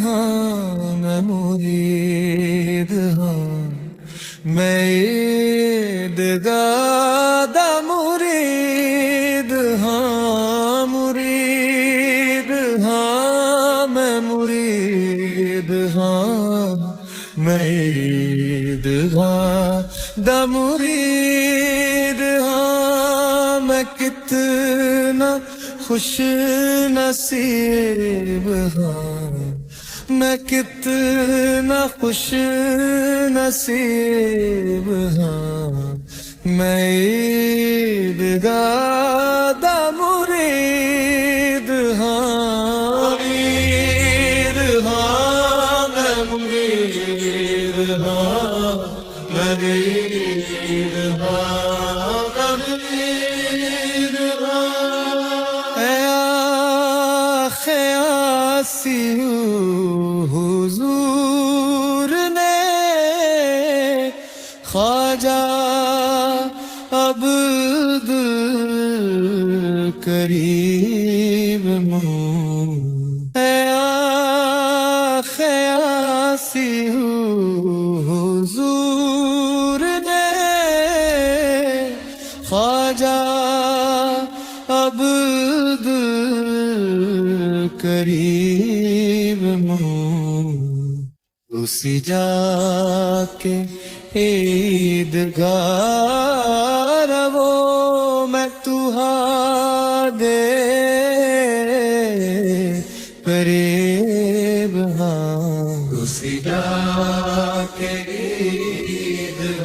ہاں میں مرید ہاں میں عیدگاہ دا مرید ہاں مرید ہاں میں مرید ہاں میں عیدگاہ دا مرید ہاں میں کتنا خوش نصیب ہاں میں کتنا خوش نصیب ہاں میں عیدگاہ دا مرید ہاں مرید ہاں میں مرید ہاں میں مرید ہاں میں مرید ہاں اے آخ آسی حضور نے خواجہ عبد القریب اے آخ آسی حضور نے خواجہ عبد القریب اسی جا کے عیدگاہ رو میں تہاڈے قریب ہاں اسی جا کے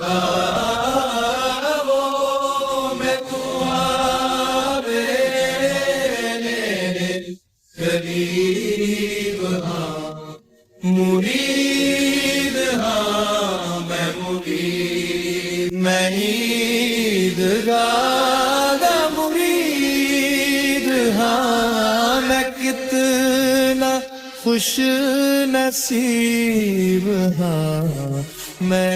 عیدگاہ رو میں تہاڈے قریب ہاں مرید ہاں میں مرید میں عیدگاہ دا مرید ہاں میں کتنا خوش نصیب ہاں میں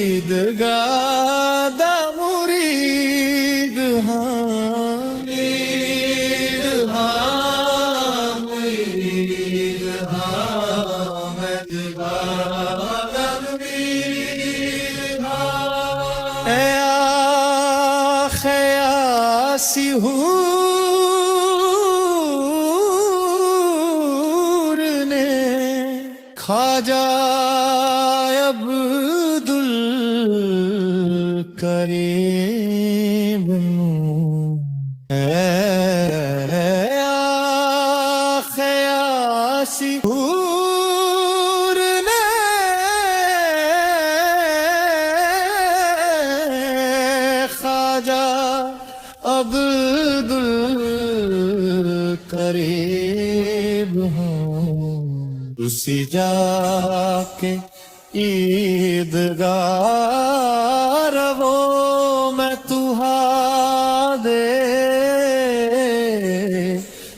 عیدگاہ دا مرید ہاں مرید ہاں مرید ہاں میں اے آخ آسی حور نے خواجہ عبد القریب اے آخ آسی حور نے خواجہ عبد القریب ہوں اسی جا کے عیدگاہ رو میں تہاڈے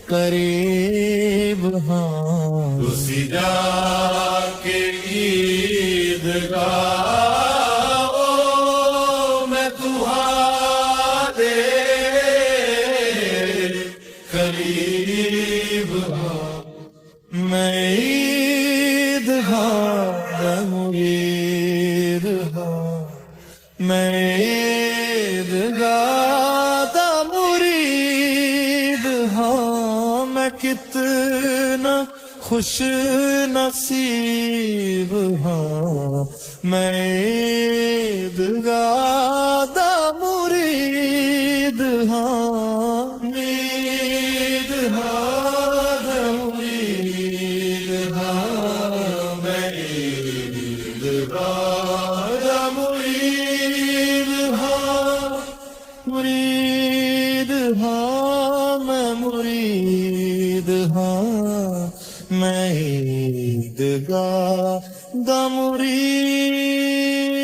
قریب ہاں اسی جا کے عیدگاہ میں تہاڈے قریب ہاں میں عیدگاہ مرید ہاں میں عیدگاہ دا مرید ہاں میں کتنا خوش نصیب ہاں میں عیدگاہ دا مرید ہاں مرید ہاں دا مرید ہاں میں عیدگاہ دا مرید ہاں مرید ہاں میں مرید ہاں میں عیدگاہ دا مرید